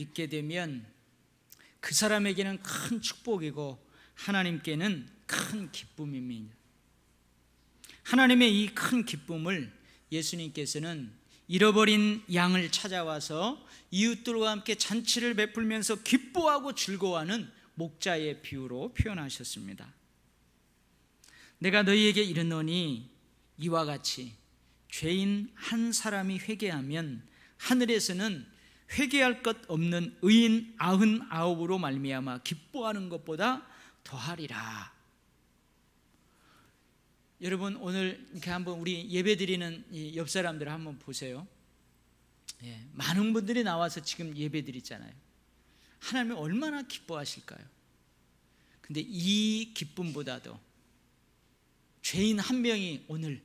믿게 되면 그 사람에게는 큰 축복이고 하나님께는 큰 기쁨입니다. 하나님의 이 큰 기쁨을 예수님께서는 잃어버린 양을 찾아와서 이웃들과 함께 잔치를 베풀면서 기뻐하고 즐거워하는 목자의 비유로 표현하셨습니다. 내가 너희에게 이르노니 이와 같이 죄인 한 사람이 회개하면 하늘에서는 회개할 것 없는 의인 99으로 말미암아 기뻐하는 것보다 더하리라. 여러분, 오늘 이렇게 한번 우리 예배드리는 이 옆 사람들을 한번 보세요. 많은 분들이 나와서 지금 예배드리잖아요. 하나님이 얼마나 기뻐하실까요? 근데 이 기쁨보다도 죄인 한 명이 오늘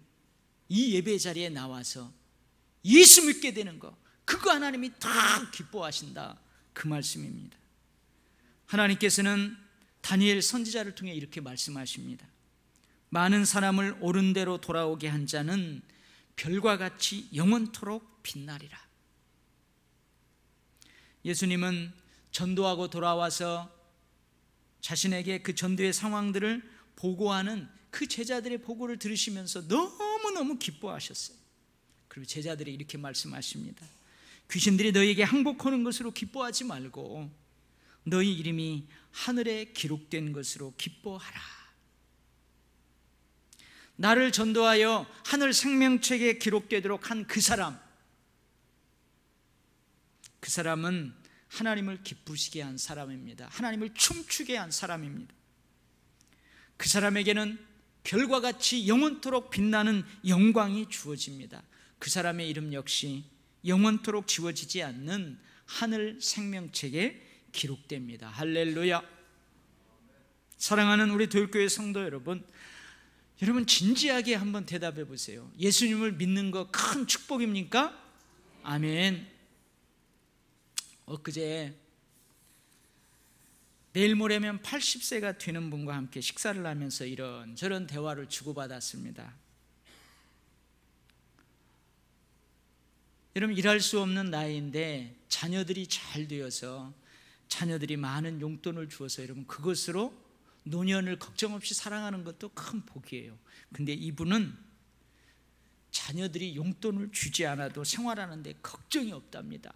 이 예배 자리에 나와서 예수 믿게 되는 거, 그거 하나님이 다 기뻐하신다, 그 말씀입니다. 하나님께서는 다니엘 선지자를 통해 이렇게 말씀하십니다. 많은 사람을 옳은 대로 돌아오게 한 자는 별과 같이 영원토록 빛나리라. 예수님은 전도하고 돌아와서 자신에게 그 전도의 상황들을 보고하는 그 제자들의 보고를 들으시면서 너무너무 기뻐하셨어요. 그리고 제자들이 이렇게 말씀하십니다. 귀신들이 너희에게 항복하는 것으로 기뻐하지 말고 너희 이름이 하늘에 기록된 것으로 기뻐하라. 나를 전도하여 하늘 생명책에 기록되도록 한 그 사람은 하나님을 기쁘시게 한 사람입니다. 하나님을 춤추게 한 사람입니다. 그 사람에게는 별과 같이 영원토록 빛나는 영광이 주어집니다. 그 사람의 이름 역시 영원토록 지워지지 않는 하늘 생명책에 기록됩니다. 할렐루야. 사랑하는 우리 도율교회 성도 여러분, 여러분 진지하게 한번 대답해 보세요. 예수님을 믿는 거 큰 축복입니까? 아멘. 엊그제 내일 모레면 80세가 되는 분과 함께 식사를 하면서 이런저런 대화를 주고받았습니다. 여러분, 일할 수 없는 나이인데 자녀들이 잘 되어서 자녀들이 많은 용돈을 주어서 여러분 그것으로 노년을 걱정 없이 살아가는 것도 큰 복이에요. 근데 이분은 자녀들이 용돈을 주지 않아도 생활하는데 걱정이 없답니다.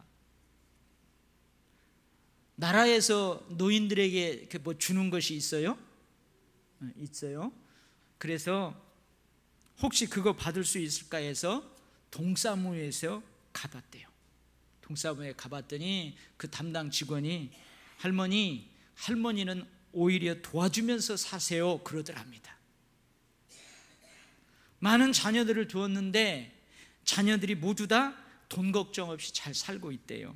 나라에서 노인들에게 뭐 주는 것이 있어요? 있어요. 그래서 혹시 그거 받을 수 있을까 해서 동사무소에서 가봤대요. 동사무소에 가봤더니 그 담당 직원이 할머니는 오히려 도와주면서 사세요 그러더랍니다. 많은 자녀들을 두었는데 자녀들이 모두 다 돈 걱정 없이 잘 살고 있대요.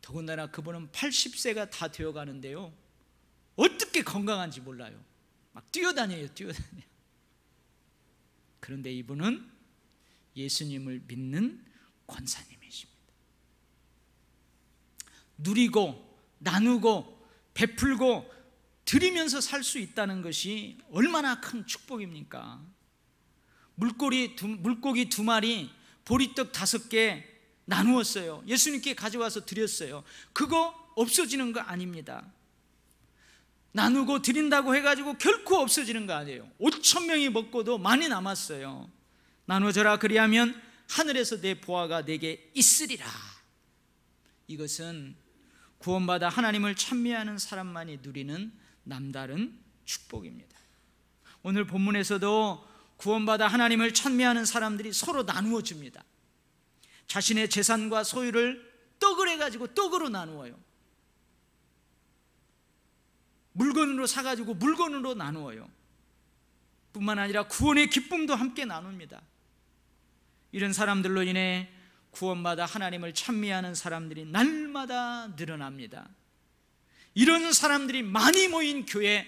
더군다나 그분은 80세가 다 되어가는데요, 어떻게 건강한지 몰라요. 막 뛰어다녀요. 그런데 이분은 예수님을 믿는 권사님이십니다. 누리고 나누고 베풀고 드리면서 살 수 있다는 것이 얼마나 큰 축복입니까? 물고기 2마리, 보리떡 5개 나누었어요. 예수님께 가져와서 드렸어요. 그거 없어지는 거 아닙니다. 나누고 드린다고 해가지고 결코 없어지는 거 아니에요. 5,000명이 먹고도 많이 남았어요. 나눠져라 그리하면 하늘에서 내 보화가 내게 있으리라. 이것은 구원받아 하나님을 찬미하는 사람만이 누리는 남다른 축복입니다. 오늘 본문에서도 구원받아 하나님을 찬미하는 사람들이 서로 나누어 줍니다. 자신의 재산과 소유를 떡을 해가지고 떡으로 나누어요. 물건으로 사가지고 물건으로 나누어요. 뿐만 아니라 구원의 기쁨도 함께 나눕니다. 이런 사람들로 인해 구원받아 하나님을 찬미하는 사람들이 날마다 늘어납니다. 이런 사람들이 많이 모인 교회,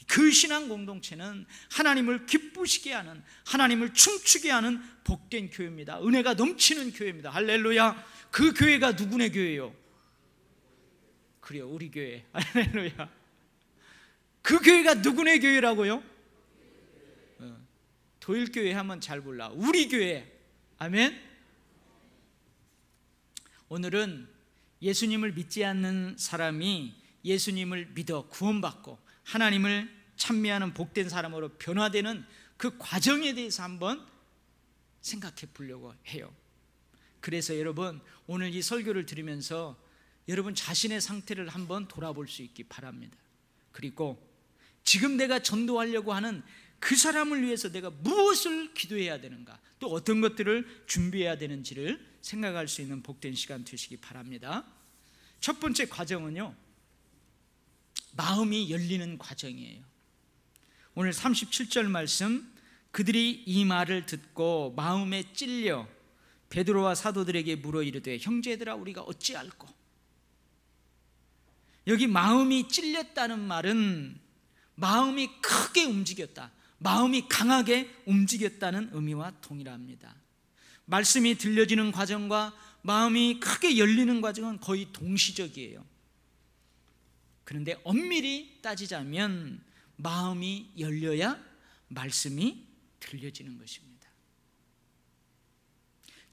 그 신앙 공동체는 하나님을 기쁘시게 하는, 하나님을 춤추게 하는 복된 교회입니다. 은혜가 넘치는 교회입니다. 할렐루야. 그 교회가 누구네 교회요? 그래요, 우리 교회. 할렐루야. 그 교회가 누구네 교회라고요? 도일교회 하면 잘 몰라. 우리 교회. 아멘. 오늘은 예수님을 믿지 않는 사람이 예수님을 믿어 구원받고 하나님을 찬미하는 복된 사람으로 변화되는 그 과정에 대해서 한번 생각해 보려고 해요. 그래서 여러분, 오늘 이 설교를 들으면서 여러분 자신의 상태를 한번 돌아볼 수 있기 바랍니다. 그리고 지금 내가 전도하려고 하는 그 사람을 위해서 내가 무엇을 기도해야 되는가, 또 어떤 것들을 준비해야 되는지를 생각할 수 있는 복된 시간 되시기 바랍니다. 첫 번째 과정은요, 마음이 열리는 과정이에요. 오늘 37절 말씀, 그들이 이 말을 듣고 마음에 찔려 베드로와 사도들에게 물어 이르되 형제들아 우리가 어찌할꼬. 여기 마음이 찔렸다는 말은 마음이 크게 움직였다, 마음이 강하게 움직였다는 의미와 동일합니다. 말씀이 들려지는 과정과 마음이 크게 열리는 과정은 거의 동시적이에요. 그런데 엄밀히 따지자면 마음이 열려야 말씀이 들려지는 것입니다.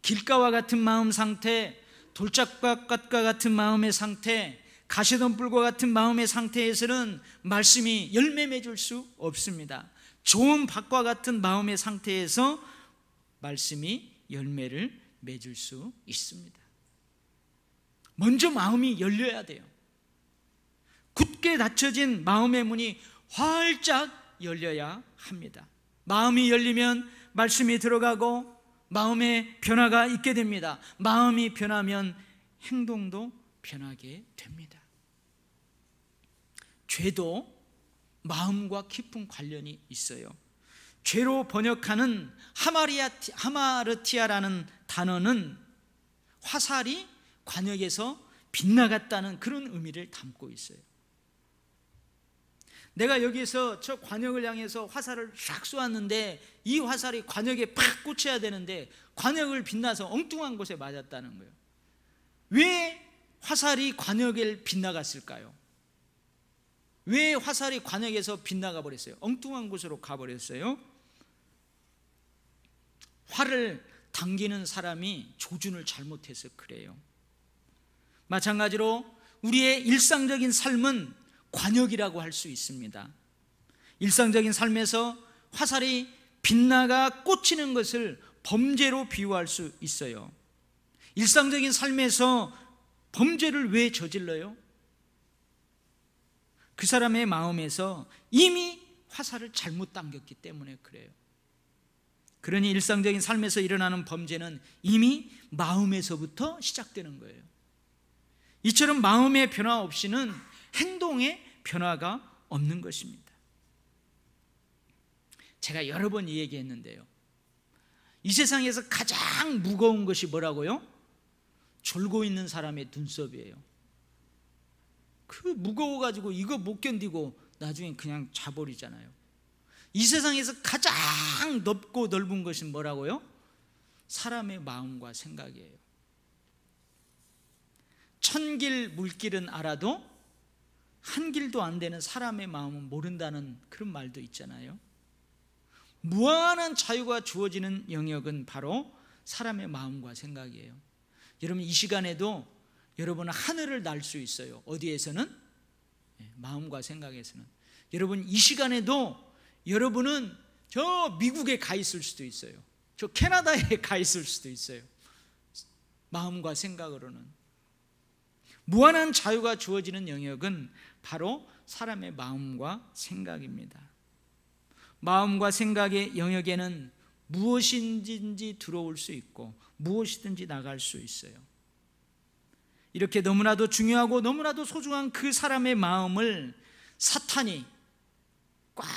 길가와 같은 마음 상태, 돌짝밭과 같은 마음의 상태, 가시덤불과 같은 마음의 상태에서는 말씀이 열매 맺을 수 없습니다. 좋은 밭과 같은 마음의 상태에서 말씀이 열매를 맺을 수 있습니다. 먼저 마음이 열려야 돼요. 굳게 닫혀진 마음의 문이 활짝 열려야 합니다. 마음이 열리면 말씀이 들어가고 마음에 변화가 있게 됩니다. 마음이 변하면 행동도 변하게 됩니다. 죄도 마음과 깊은 관련이 있어요. 죄로 번역하는 하마르티아라는 단어는 화살이 관역에서 빗나갔다는 그런 의미를 담고 있어요. 내가 여기에서 저 관역을 향해서 화살을 쫙 쏘았는데 이 화살이 관역에 팍 꽂혀야 되는데 관역을 빗나서 엉뚱한 곳에 맞았다는 거예요. 왜 화살이 관역에 빗나갔을까요? 왜 화살이 관역에서 빗나가 버렸어요? 엉뚱한 곳으로 가버렸어요. 활을 당기는 사람이 조준을 잘못해서 그래요. 마찬가지로 우리의 일상적인 삶은 관역이라고 할 수 있습니다. 일상적인 삶에서 화살이 빗나가 꽂히는 것을 범죄로 비유할 수 있어요. 일상적인 삶에서 범죄를 왜 저질러요? 그 사람의 마음에서 이미 화살을 잘못 당겼기 때문에 그래요. 그러니 일상적인 삶에서 일어나는 범죄는 이미 마음에서부터 시작되는 거예요. 이처럼 마음의 변화 없이는 행동의 변화가 없는 것입니다. 제가 여러 번 이 얘기했는데요, 이 세상에서 가장 무거운 것이 뭐라고요? 졸고 있는 사람의 눈썹이에요. 그 무거워가지고 이거 못 견디고 나중에 그냥 자버리잖아요. 이 세상에서 가장 넓고 넓은 것이 뭐라고요? 사람의 마음과 생각이에요. 천길 물길은 알아도 한 길도 안 되는 사람의 마음은 모른다는 그런 말도 있잖아요. 무한한 자유가 주어지는 영역은 바로 사람의 마음과 생각이에요. 여러분, 이 시간에도 여러분은 하늘을 날 수 있어요. 어디에서는? 마음과 생각에서는. 여러분, 이 시간에도 여러분은 저 미국에 가 있을 수도 있어요. 저 캐나다에 가 있을 수도 있어요. 마음과 생각으로는. 무한한 자유가 주어지는 영역은 바로 사람의 마음과 생각입니다. 마음과 생각의 영역에는 무엇인지 들어올 수 있고 무엇이든지 나갈 수 있어요. 이렇게 너무나도 중요하고 너무나도 소중한 그 사람의 마음을 사탄이 꽉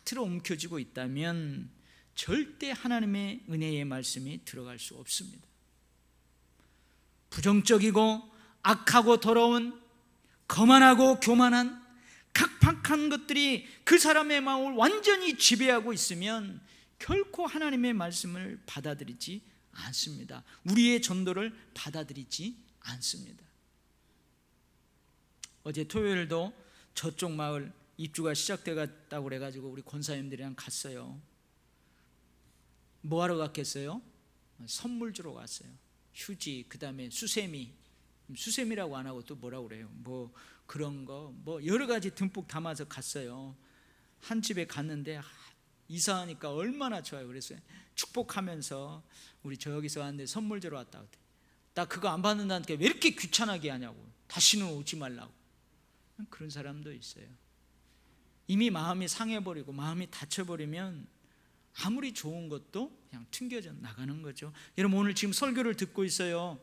틀어 움켜쥐고 있다면 절대 하나님의 은혜의 말씀이 들어갈 수 없습니다. 부정적이고 악하고 더러운, 거만하고 교만한 각박한 것들이 그 사람의 마음을 완전히 지배하고 있으면 결코 하나님의 말씀을 받아들이지 않습니다. 우리의 전도를 받아들이지 않습니다. 어제 토요일도 저쪽 마을 입주가 시작되었다고 그래가지고 우리 권사님들이랑 갔어요. 뭐 하러 갔겠어요? 선물 주러 갔어요. 휴지, 그 다음에 수세미라고 안 하고 또 뭐라고 그래요? 뭐 그런 거 뭐 여러 가지 듬뿍 담아서 갔어요. 한 집에 갔는데 이사하니까 얼마나 좋아요. 그래서 축복하면서 우리 저기서 왔는데 선물 주러 왔다. 나 그거 안 받는다니까 왜 이렇게 귀찮게 하냐고, 다시는 오지 말라고. 그런 사람도 있어요. 이미 마음이 상해버리고 마음이 다쳐버리면 아무리 좋은 것도 그냥 튕겨져 나가는 거죠. 여러분, 오늘 지금 설교를 듣고 있어요.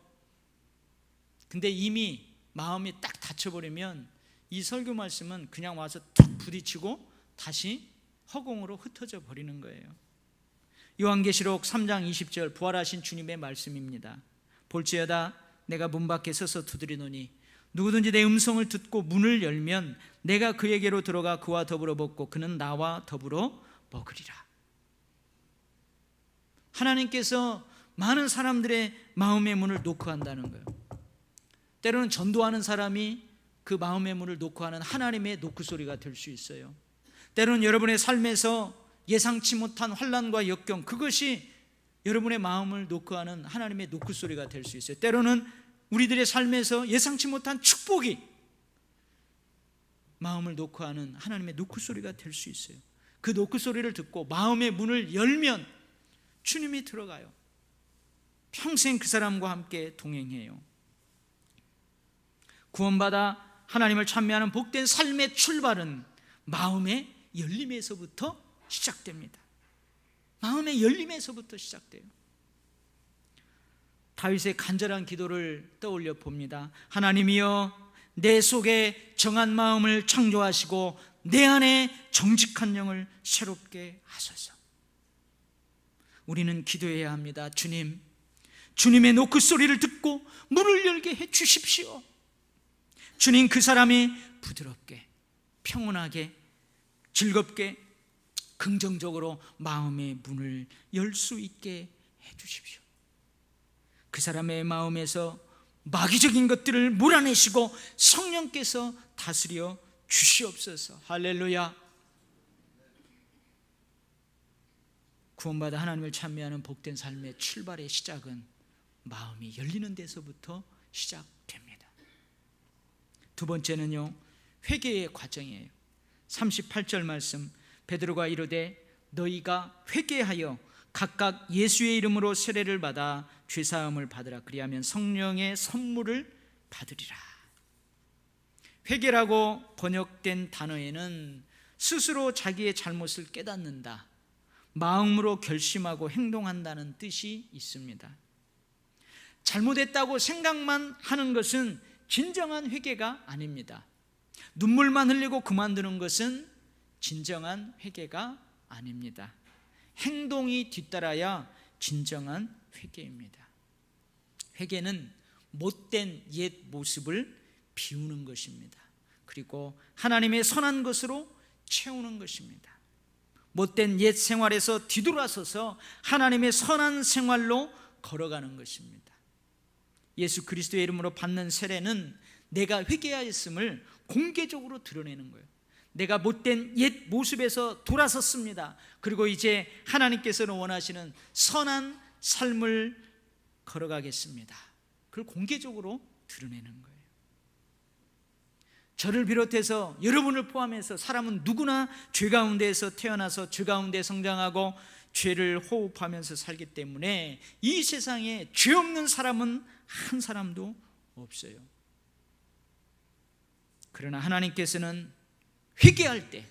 근데 이미 마음이 딱 다쳐버리면 이 설교 말씀은 그냥 와서 툭 부딪히고 다시 허공으로 흩어져 버리는 거예요. 요한계시록 3장 20절 부활하신 주님의 말씀입니다. 볼지어다 내가 문 밖에 서서 두드리노니 누구든지 내 음성을 듣고 문을 열면 내가 그에게로 들어가 그와 더불어 먹고 그는 나와 더불어 먹으리라. 하나님께서 많은 사람들의 마음의 문을 노크한다는 거예요. 때로는 전도하는 사람이 그 마음의 문을 노크하는 하나님의 노크 소리가 될 수 있어요. 때로는 여러분의 삶에서 예상치 못한 환난과 역경, 그것이 여러분의 마음을 노크하는 하나님의 노크 소리가 될 수 있어요. 때로는 우리들의 삶에서 예상치 못한 축복이 마음을 노크하는 하나님의 노크 소리가 될 수 있어요. 그 노크 소리를 듣고 마음의 문을 열면 주님이 들어가요. 평생 그 사람과 함께 동행해요. 구원받아 하나님을 찬미하는 복된 삶의 출발은 마음의 열림에서부터 시작됩니다. 마음의 열림에서부터 시작돼요. 다윗의 간절한 기도를 떠올려 봅니다. 하나님이여, 내 속에 정한 마음을 창조하시고 내 안에 정직한 영을 새롭게 하소서. 우리는 기도해야 합니다. 주님, 주님의 노크 소리를 듣고 문을 열게 해 주십시오. 주님, 그 사람이 부드럽게, 평온하게, 즐겁게, 긍정적으로 마음의 문을 열 수 있게 해 주십시오. 그 사람의 마음에서 마귀적인 것들을 몰아내시고 성령께서 다스려 주시옵소서. 할렐루야. 구원받아 하나님을 찬미하는 복된 삶의 출발의 시작은 마음이 열리는 데서부터 시작됩니다. 두 번째는요, 회개의 과정이에요. 38절 말씀, 베드로가 이르되 너희가 회개하여 각각 예수의 이름으로 세례를 받아 죄사함을 받으라. 그리하면 성령의 선물을 받으리라. 회개라고 번역된 단어에는 스스로 자기의 잘못을 깨닫는다, 마음으로 결심하고 행동한다는 뜻이 있습니다. 잘못했다고 생각만 하는 것은 진정한 회개가 아닙니다. 눈물만 흘리고 그만두는 것은 진정한 회개가 아닙니다. 행동이 뒤따라야 진정한 회개입니다. 회개는 못된 옛 모습을 비우는 것입니다. 그리고 하나님의 선한 것으로 채우는 것입니다. 못된 옛 생활에서 뒤돌아서서 하나님의 선한 생활로 걸어가는 것입니다. 예수 그리스도의 이름으로 받는 세례는 내가 회개하였음을 공개적으로 드러내는 거예요. 내가 못된 옛 모습에서 돌아섰습니다. 그리고 이제 하나님께서는 원하시는 선한 삶을 걸어가겠습니다. 그걸 공개적으로 드러내는 거예요. 저를 비롯해서 여러분을 포함해서 사람은 누구나 죄 가운데에서 태어나서 죄 가운데 성장하고 죄를 호흡하면서 살기 때문에 이 세상에 죄 없는 사람은 한 사람도 없어요. 그러나 하나님께서는 회개할 때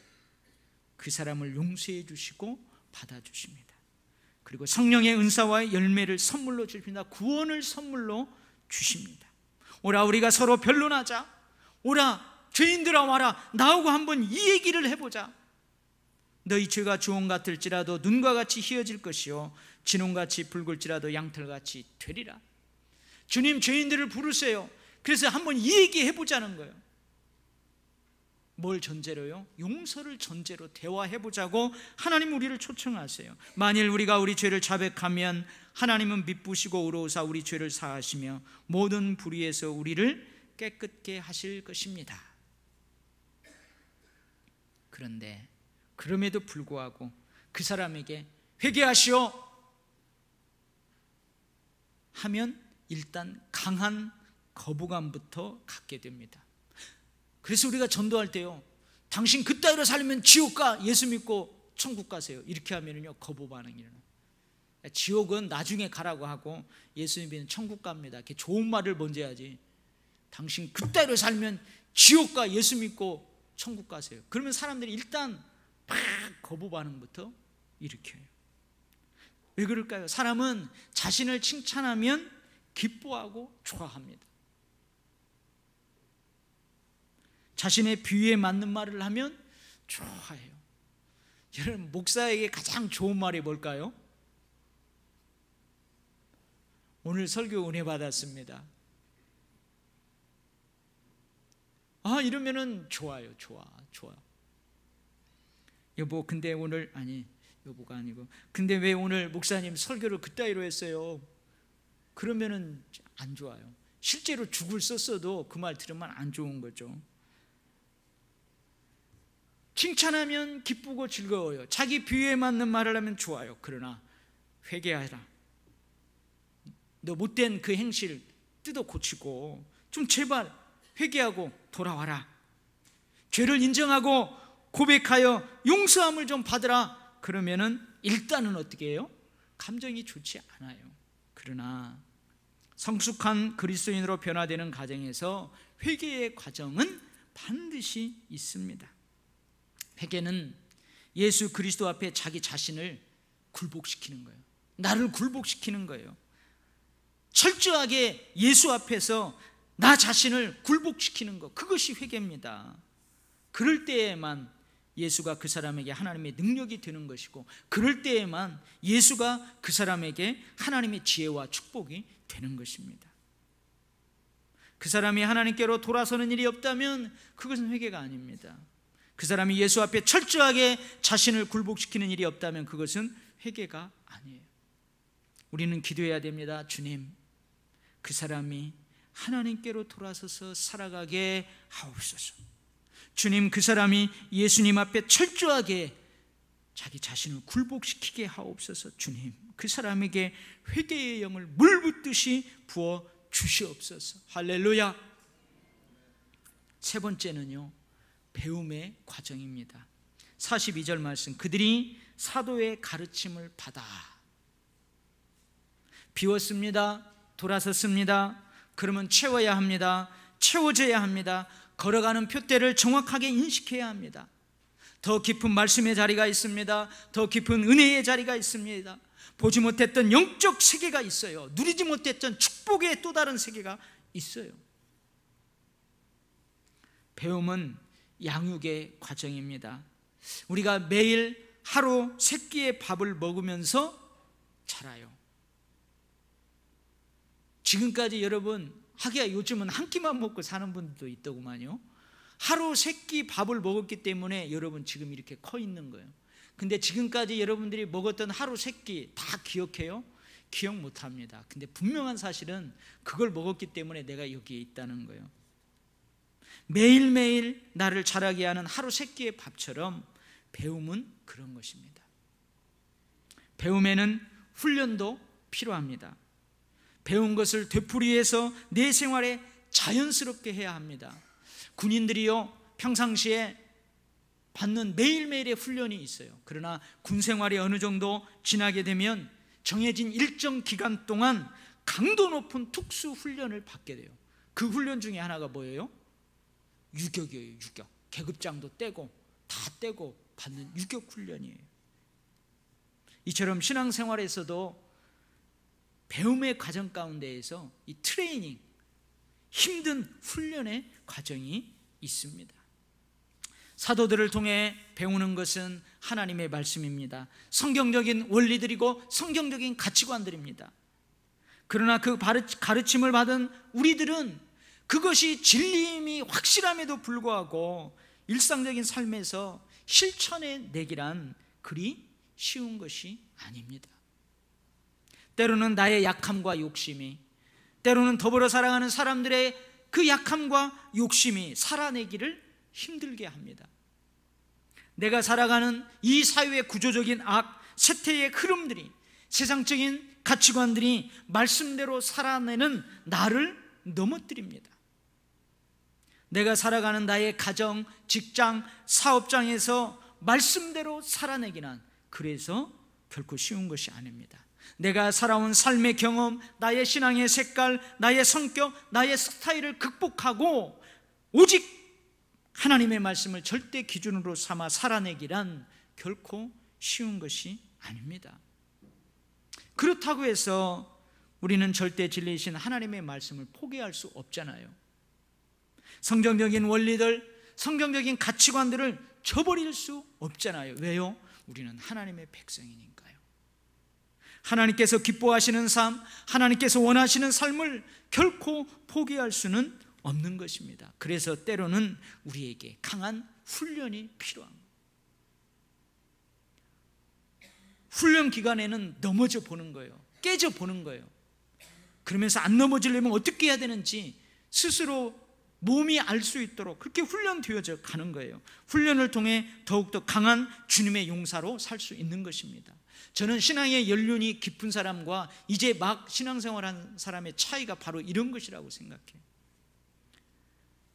그 사람을 용서해 주시고 받아주십니다. 그리고 성령의 은사와 열매를 선물로 주십니다. 구원을 선물로 주십니다. 오라 우리가 서로 변론하자. 오라 죄인들아 와라. 나하고 한번 이 얘기를 해보자. 너희 죄가 주홍 같을지라도 눈과 같이 희어질 것이요 진홍같이 붉을지라도 양털같이 되리라. 주님, 죄인들을 부르세요. 그래서 한번 이 얘기 해보자는 거예요. 뭘 전제로요? 용서를 전제로 대화해보자고 하나님 우리를 초청하세요. 만일 우리가 우리 죄를 자백하면 하나님은 미쁘시고 의로우사 우리 죄를 사하시며 모든 불의에서 우리를 깨끗게 하실 것입니다. 그런데 그럼에도 불구하고 그 사람에게 회개하시오 하면 일단 강한 거부감부터 갖게 됩니다. 그래서 우리가 전도할 때요, 당신 그따위로 살면 지옥 가, 예수 믿고 천국 가세요, 이렇게 하면요 거부 반응이 일어나요. 지옥은 나중에 가라고 하고 예수 믿으면 천국 갑니다. 이렇게 좋은 말을 먼저 해야지. 당신 그따위로 살면 지옥 가, 예수 믿고 천국 가세요. 그러면 사람들이 일단 막 거부 반응부터 일으켜요. 왜 그럴까요? 사람은 자신을 칭찬하면 기뻐하고 좋아합니다. 자신의 비유에 맞는 말을 하면 좋아해요. 여러분, 목사에게 가장 좋은 말이 뭘까요? 오늘 설교 은혜 받았습니다. 이러면은 좋아요. 좋아. 여보, 근데 오늘, 아니, 여보가 아니고, 근데 왜 오늘 목사님 설교를 그따위로 했어요? 그러면은 안 좋아요. 실제로 죽을 썼어도 그 말 들으면 안 좋은 거죠. 칭찬하면 기쁘고 즐거워요. 자기 비유에 맞는 말을 하면 좋아요. 그러나 회개하라. 너 못된 그 행실 뜯어 고치고 좀 제발 회개하고 돌아와라. 죄를 인정하고 고백하여 용서함을 좀 받으라. 그러면은 일단은 어떻게 해요? 감정이 좋지 않아요. 그러나 성숙한 그리스도인으로 변화되는 과정에서 회개의 과정은 반드시 있습니다. 회개는 예수 그리스도 앞에 자기 자신을 굴복시키는 거예요. 나를 굴복시키는 거예요. 철저하게 예수 앞에서 나 자신을 굴복시키는 것, 그것이 회개입니다. 그럴 때에만 예수가 그 사람에게 하나님의 능력이 되는 것이고, 그럴 때에만 예수가 그 사람에게 하나님의 지혜와 축복이 되는 것입니다. 그 사람이 하나님께로 돌아서는 일이 없다면 그것은 회개가 아닙니다. 그 사람이 예수 앞에 철저하게 자신을 굴복시키는 일이 없다면 그것은 회개가 아니에요. 우리는 기도해야 됩니다. 주님, 그 사람이 하나님께로 돌아서서 살아가게 하옵소서. 주님, 그 사람이 예수님 앞에 철저하게 자기 자신을 굴복시키게 하옵소서. 주님, 그 사람에게 회개의 영을 물 붓듯이 부어 주시옵소서. 할렐루야. 세 번째는요, 배움의 과정입니다. 42절 말씀, 그들이 사도의 가르침을 받아 비웠습니다. 돌아섰습니다. 그러면 채워야 합니다. 채워져야 합니다. 걸어가는 표대를 정확하게 인식해야 합니다. 더 깊은 말씀의 자리가 있습니다. 더 깊은 은혜의 자리가 있습니다. 보지 못했던 영적 세계가 있어요. 누리지 못했던 축복의 또 다른 세계가 있어요. 배움은 양육의 과정입니다. 우리가 매일 하루 3끼의 밥을 먹으면서 자라요. 지금까지 여러분, 하기야 요즘은 한 끼만 먹고 사는 분들도 있더구만요. 하루 3끼 밥을 먹었기 때문에 여러분 지금 이렇게 커 있는 거예요. 근데 지금까지 여러분들이 먹었던 하루 3끼 다 기억해요? 기억 못합니다. 근데 분명한 사실은 그걸 먹었기 때문에 내가 여기에 있다는 거예요. 매일매일 나를 자라게 하는 하루 3끼의 밥처럼 배움은 그런 것입니다. 배움에는 훈련도 필요합니다. 배운 것을 되풀이해서 내 생활에 자연스럽게 해야 합니다. 군인들이요, 평상시에 받는 매일매일의 훈련이 있어요. 그러나 군 생활이 어느 정도 지나게 되면 정해진 일정 기간 동안 강도 높은 특수 훈련을 받게 돼요. 그 훈련 중에 하나가 뭐예요? 유격이에요. 유격. 계급장도 떼고 다 떼고 받는 유격 훈련이에요. 이처럼 신앙생활에서도 배움의 과정 가운데에서 이 트레이닝, 힘든 훈련의 과정이 있습니다. 사도들을 통해 배우는 것은 하나님의 말씀입니다. 성경적인 원리들이고 성경적인 가치관들입니다. 그러나 그 가르침을 받은 우리들은 그것이 진리임이 확실함에도 불구하고 일상적인 삶에서 실천해 내기란 그리 쉬운 것이 아닙니다. 때로는 나의 약함과 욕심이, 때로는 더불어 살아가는 사람들의 그 약함과 욕심이 살아내기를 힘들게 합니다. 내가 살아가는 이 사회의 구조적인 악, 세태의 흐름들이 세상적인 가치관들이 말씀대로 살아내는 나를 넘어뜨립니다. 내가 살아가는 나의 가정, 직장, 사업장에서 말씀대로 살아내기는 그래서 결코 쉬운 것이 아닙니다. 내가 살아온 삶의 경험, 나의 신앙의 색깔, 나의 성격, 나의 스타일을 극복하고 오직 하나님의 말씀을 절대 기준으로 삼아 살아내기란 결코 쉬운 것이 아닙니다. 그렇다고 해서 우리는 절대 진리이신 하나님의 말씀을 포기할 수 없잖아요. 성경적인 원리들, 성경적인 가치관들을 저버릴 수 없잖아요. 왜요? 우리는 하나님의 백성이니까요. 하나님께서 기뻐하시는 삶, 하나님께서 원하시는 삶을 결코 포기할 수는 없는 것입니다. 그래서 때로는 우리에게 강한 훈련이 필요합니다. 훈련 기간에는 넘어져 보는 거예요. 깨져 보는 거예요. 그러면서 안 넘어지려면 어떻게 해야 되는지 스스로 몸이 알 수 있도록 그렇게 훈련되어져 가는 거예요. 훈련을 통해 더욱더 강한 주님의 용사로 살 수 있는 것입니다. 저는 신앙의 연륜이 깊은 사람과 이제 막 신앙생활한 사람의 차이가 바로 이런 것이라고 생각해요.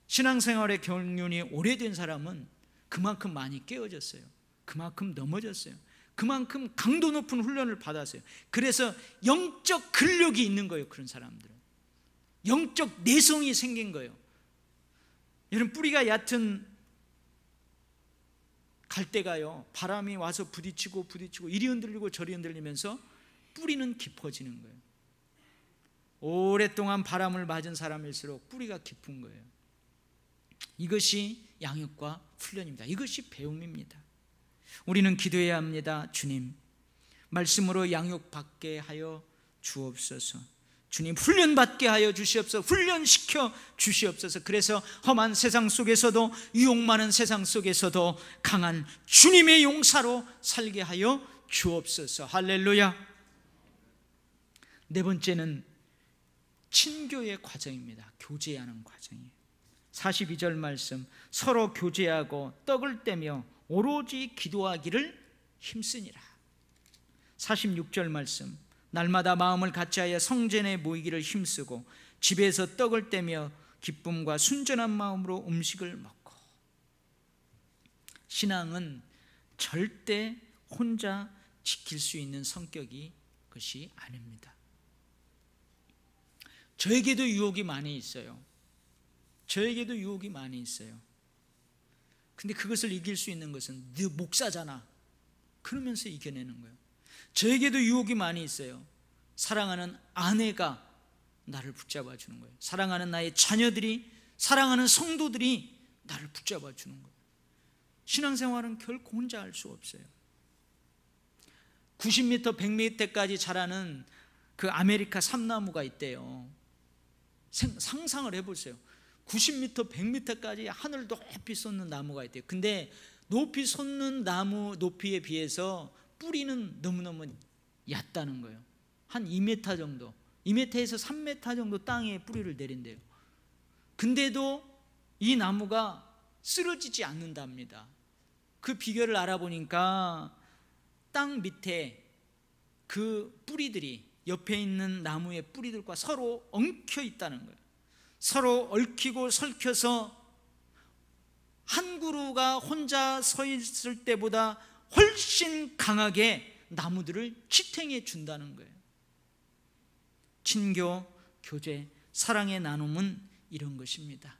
신앙생활의 경륜이 오래된 사람은 그만큼 많이 깨어졌어요. 그만큼 넘어졌어요. 그만큼 강도 높은 훈련을 받았어요. 그래서 영적 근력이 있는 거예요. 그런 사람들은 영적 내성이 생긴 거예요. 여러분, 뿌리가 얕은 갈대가요, 바람이 와서 부딪히고 이리 흔들리고 저리 흔들리면서 뿌리는 깊어지는 거예요. 오랫동안 바람을 맞은 사람일수록 뿌리가 깊은 거예요. 이것이 양육과 훈련입니다. 이것이 배움입니다. 우리는 기도해야 합니다. 주님, 말씀으로 양육받게 하여 주옵소서. 주님, 훈련받게 하여 주시옵소서. 훈련시켜 주시옵소서. 그래서 험한 세상 속에서도, 유혹 많은 세상 속에서도 강한 주님의 용사로 살게 하여 주옵소서. 할렐루야. 네 번째는 친교의 과정입니다. 교제하는 과정이에요. 42절 말씀, 서로 교제하고 떡을 떼며 오로지 기도하기를 힘쓰니라. 46절 말씀, 날마다 마음을 같이하여 성전에 모이기를 힘쓰고 집에서 떡을 떼며 기쁨과 순전한 마음으로 음식을 먹고. 신앙은 절대 혼자 지킬 수 있는 성격이 것이 아닙니다. 저에게도 유혹이 많이 있어요. 저에게도 유혹이 많이 있어요. 근데 그것을 이길 수 있는 것은 네 목사잖아 그러면서 이겨내는 거예요. 저에게도 유혹이 많이 있어요. 사랑하는 아내가 나를 붙잡아 주는 거예요. 사랑하는 나의 자녀들이, 사랑하는 성도들이 나를 붙잡아 주는 거예요. 신앙생활은 결코 혼자 할 수 없어요. 90m, 100m까지 자라는 그 아메리카 삼나무가 있대요. 상상을 해보세요. 90m, 100m까지 하늘 높이 솟는 나무가 있대요. 근데 높이 솟는 나무 높이에 비해서 뿌리는 너무너무 얕다는 거예요. 한 2m 정도, 2m에서 3m 정도 땅에 뿌리를 내린대요. 근데도 이 나무가 쓰러지지 않는답니다. 그 비결을 알아보니까 땅 밑에 그 뿌리들이 옆에 있는 나무의 뿌리들과 서로 엉켜 있다는 거예요. 서로 얽히고 설켜서 한 그루가 혼자 서 있을 때보다 훨씬 강하게 나무들을 지탱해 준다는 거예요. 친교, 교제, 사랑의 나눔은 이런 것입니다.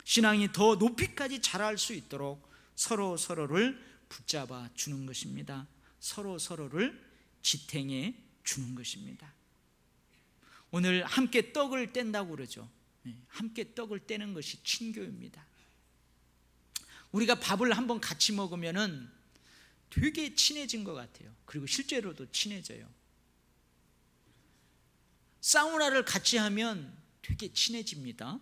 신앙이 더 높이까지 자랄 수 있도록 서로 서로를 붙잡아 주는 것입니다. 서로 서로를 지탱해 주는 것입니다. 오늘 함께 떡을 뗀다고 그러죠. 함께 떡을 떼는 것이 친교입니다. 우리가 밥을 한번 같이 먹으면은 되게 친해진 것 같아요. 그리고 실제로도 친해져요. 사우나를 같이 하면 되게 친해집니다.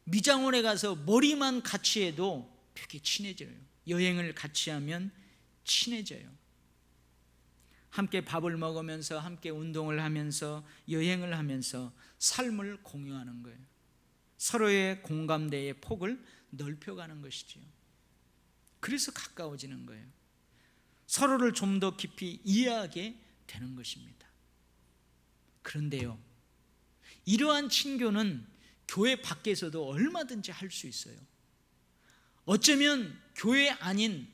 미장원에 가서 머리만 같이 해도 되게 친해져요. 여행을 같이 하면 친해져요. 함께 밥을 먹으면서, 함께 운동을 하면서, 여행을 하면서 삶을 공유하는 거예요. 서로의 공감대의 폭을 넓혀가는 것이지요. 그래서 가까워지는 거예요. 서로를 좀 더 깊이 이해하게 되는 것입니다. 그런데요, 이러한 친교는 교회 밖에서도 얼마든지 할 수 있어요. 어쩌면 교회 아닌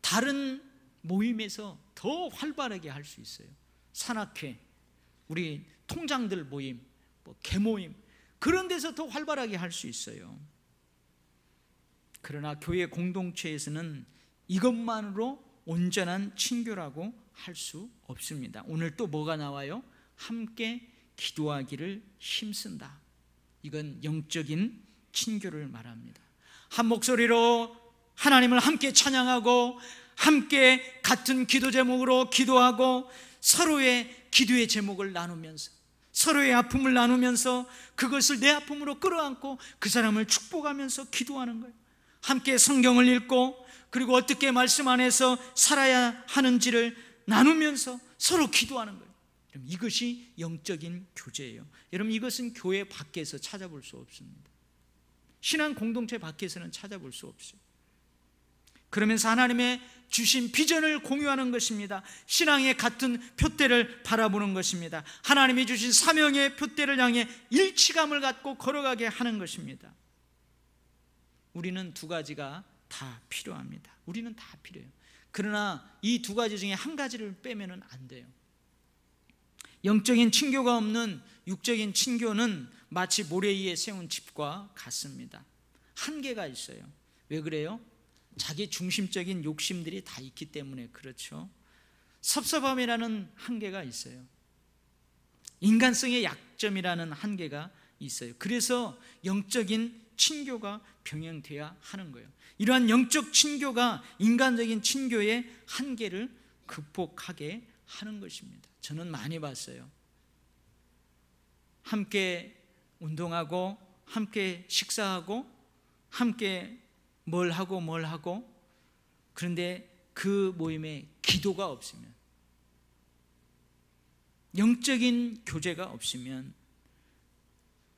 다른 모임에서 더 활발하게 할 수 있어요. 산악회, 우리 통장들 모임, 개모임, 그런 데서 더 활발하게 할 수 있어요. 그러나 교회 공동체에서는 이것만으로 온전한 친교라고 할 수 없습니다. 오늘 또 뭐가 나와요? 함께 기도하기를 힘쓴다. 이건 영적인 친교를 말합니다. 한 목소리로 하나님을 함께 찬양하고 함께 같은 기도 제목으로 기도하고 서로의 기도의 제목을 나누면서 서로의 아픔을 나누면서 그것을 내 아픔으로 끌어안고 그 사람을 축복하면서 기도하는 거예요. 함께 성경을 읽고 그리고 어떻게 말씀 안에서 살아야 하는지를 나누면서 서로 기도하는 거예요. 이것이 영적인 교제예요. 여러분, 이것은 교회 밖에서 찾아볼 수 없습니다. 신앙 공동체 밖에서는 찾아볼 수 없어요. 그러면서 하나님의 주신 비전을 공유하는 것입니다. 신앙의 같은 표대를 바라보는 것입니다. 하나님이 주신 사명의 표대를 향해 일치감을 갖고 걸어가게 하는 것입니다. 우리는 두 가지가 다 필요합니다. 우리는 다 필요해요. 그러나 이 두 가지 중에 한 가지를 빼면 안 돼요. 영적인 친교가 없는 육적인 친교는 마치 모래 위에 세운 집과 같습니다. 한계가 있어요. 왜 그래요? 자기 중심적인 욕심들이 다 있기 때문에 그렇죠. 섭섭함이라는 한계가 있어요. 인간성의 약점이라는 한계가 있어요. 그래서 영적인 친교가 병행돼야 하는 거예요. 이러한 영적 친교가 인간적인 친교의 한계를 극복하게 하는 것입니다. 저는 많이 봤어요. 함께 운동하고 함께 식사하고 함께 뭘 하고 그런데 그 모임에 기도가 없으면, 영적인 교제가 없으면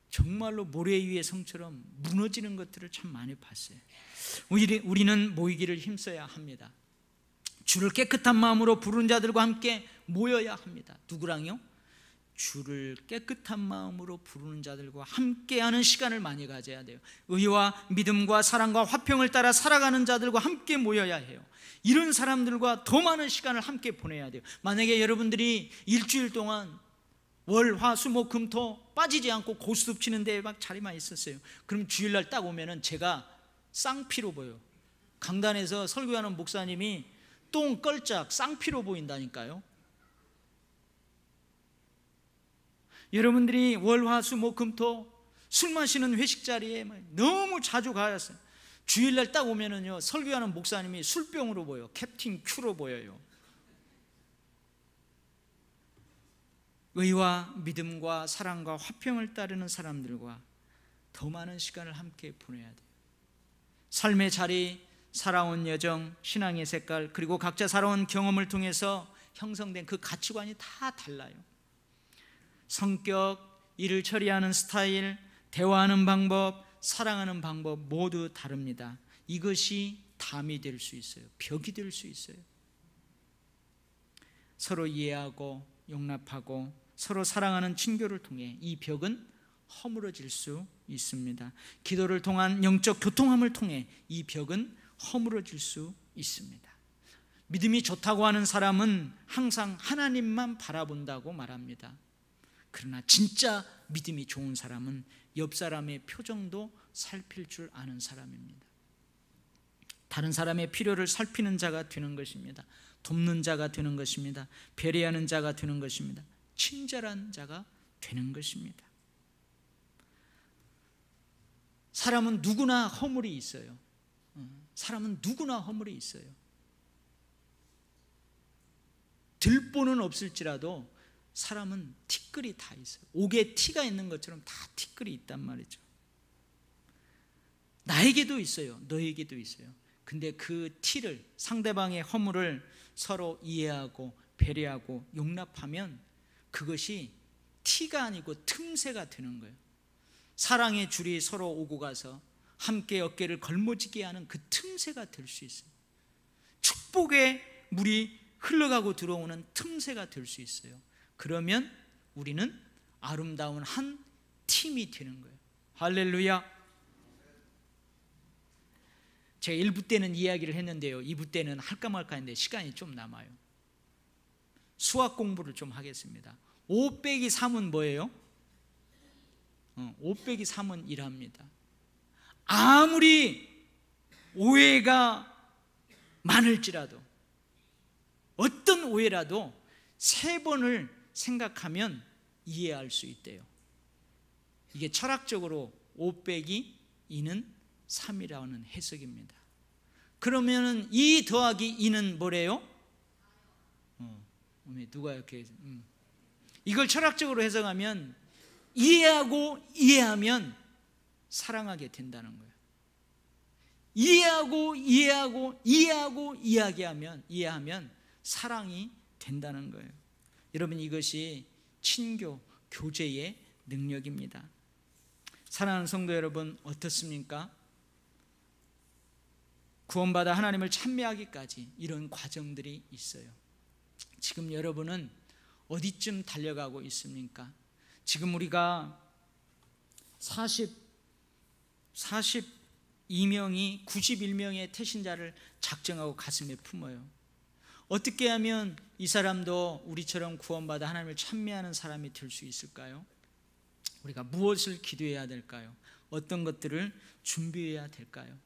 정말로 모래 위의 성처럼 무너지는 것들을 참 많이 봤어요. 우리는 모이기를 힘써야 합니다. 주를 깨끗한 마음으로 부르는 자들과 함께 모여야 합니다. 누구랑요? 주를 깨끗한 마음으로 부르는 자들과 함께하는 시간을 많이 가져야 돼요. 의와 믿음과 사랑과 화평을 따라 살아가는 자들과 함께 모여야 해요. 이런 사람들과 더 많은 시간을 함께 보내야 돼요. 만약에 여러분들이 일주일 동안 월, 화, 수, 목, 금, 토 빠지지 않고 고스톱 치는 데에 막 자리만 있었어요. 그럼 주일날 딱 오면은 제가 쌍피로 보여요. 강단에서 설교하는 목사님이 똥 걸작 쌍피로 보인다니까요. 여러분들이 월, 화, 수, 목, 금, 토 술 마시는 회식 자리에 너무 자주 가셨어요. 주일날 딱 오면은요, 설교하는 목사님이 술병으로 보여요. 캡틴 큐로 보여요. 의와 믿음과 사랑과 화평을 따르는 사람들과 더 많은 시간을 함께 보내야 돼요. 삶의 자리, 살아온 여정, 신앙의 색깔, 그리고 각자 살아온 경험을 통해서 형성된 그 가치관이 다 달라요. 성격, 일을 처리하는 스타일, 대화하는 방법, 사랑하는 방법 모두 다릅니다. 이것이 담이 될 수 있어요. 벽이 될 수 있어요. 서로 이해하고 용납하고 서로 사랑하는 친교를 통해 이 벽은 허물어질 수 있습니다. 기도를 통한 영적 교통함을 통해 이 벽은 허물어질 수 있습니다. 믿음이 좋다고 하는 사람은 항상 하나님만 바라본다고 말합니다. 그러나 진짜 믿음이 좋은 사람은 옆 사람의 표정도 살필 줄 아는 사람입니다. 다른 사람의 필요를 살피는 자가 되는 것입니다. 돕는 자가 되는 것입니다. 배려하는 자가 되는 것입니다. 친절한 자가 되는 것입니다. 사람은 누구나 허물이 있어요. 사람은 누구나 허물이 있어요. 들보는 없을지라도 사람은 티끌이 다 있어요. 옥에 티가 있는 것처럼 다 티끌이 있단 말이죠. 나에게도 있어요. 너에게도 있어요. 근데 그 티를, 상대방의 허물을 서로 이해하고 배려하고 용납하면 그것이 티가 아니고 틈새가 되는 거예요. 사랑의 줄이 서로 오고 가서 함께 어깨를 걸머지게 하는 그 틈새가 될 수 있어요. 축복의 물이 흘러가고 들어오는 틈새가 될 수 있어요. 그러면 우리는 아름다운 한 팀이 되는 거예요. 할렐루야. 제가 1부 때는 이야기를 했는데요, 2부 때는 할까 말까 했는데 시간이 좀 남아요. 수학 공부를 좀 하겠습니다. 5 빼기 3은 뭐예요? 5 빼기 3은 1합니다. 아무리 오해가 많을지라도, 어떤 오해라도 3번을 생각하면 이해할 수 있대요. 이게 철학적으로 5 빼기 2는 3이라는 해석입니다. 그러면은 2 더하기 2는 뭐래요? 누가 이렇게 이걸 철학적으로 해석하면 이해하면 사랑하게 된다는 거예요. 이해하면 사랑이 된다는 거예요. 여러분, 이것이 친교, 교제의 능력입니다. 사랑하는 성도 여러분, 어떻습니까? 구원받아 하나님을 찬미하기까지 이런 과정들이 있어요. 지금 여러분은 어디쯤 달려가고 있습니까? 지금 우리가 42명이 91명의 태신자를 작정하고 가슴에 품어요. 어떻게 하면 이 사람도 우리처럼 구원받아 하나님을 찬미하는 사람이 될 수 있을까요? 우리가 무엇을 기도해야 될까요? 어떤 것들을 준비해야 될까요?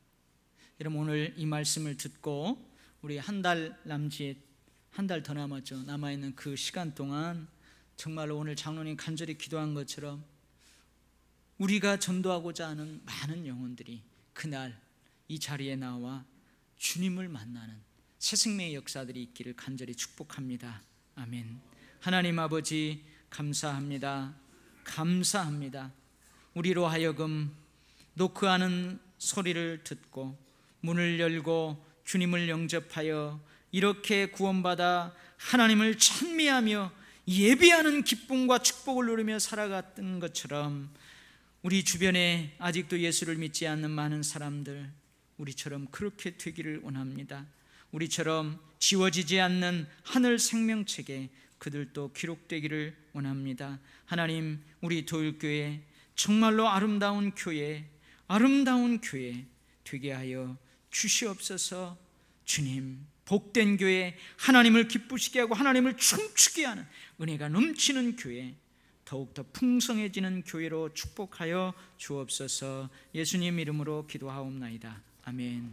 여러분, 오늘 이 말씀을 듣고 우리 한 달 더 남았죠. 남아있는 그 시간 동안 정말로 오늘 장로님 간절히 기도한 것처럼 우리가 전도하고자 하는 많은 영혼들이 그날 이 자리에 나와 주님을 만나는 새 생명의 역사들이 있기를 간절히 축복합니다. 아멘. 하나님 아버지, 감사합니다. 우리로 하여금 노크하는 소리를 듣고 문을 열고 주님을 영접하여 이렇게 구원받아 하나님을 찬미하며 예배하는 기쁨과 축복을 누리며 살아갔던 것처럼 우리 주변에 아직도 예수를 믿지 않는 많은 사람들, 우리처럼 그렇게 되기를 원합니다. 우리처럼 지워지지 않는 하늘 생명책에 그들도 기록되기를 원합니다. 하나님, 우리 도율교회 정말로 아름다운 교회 되게 하여 주시옵소서. 주님, 복된 교회, 하나님을 기쁘시게 하고 하나님을 춤추게 하는 은혜가 넘치는 교회, 더욱더 풍성해지는 교회로 축복하여 주옵소서. 예수님 이름으로 기도하옵나이다. 아멘.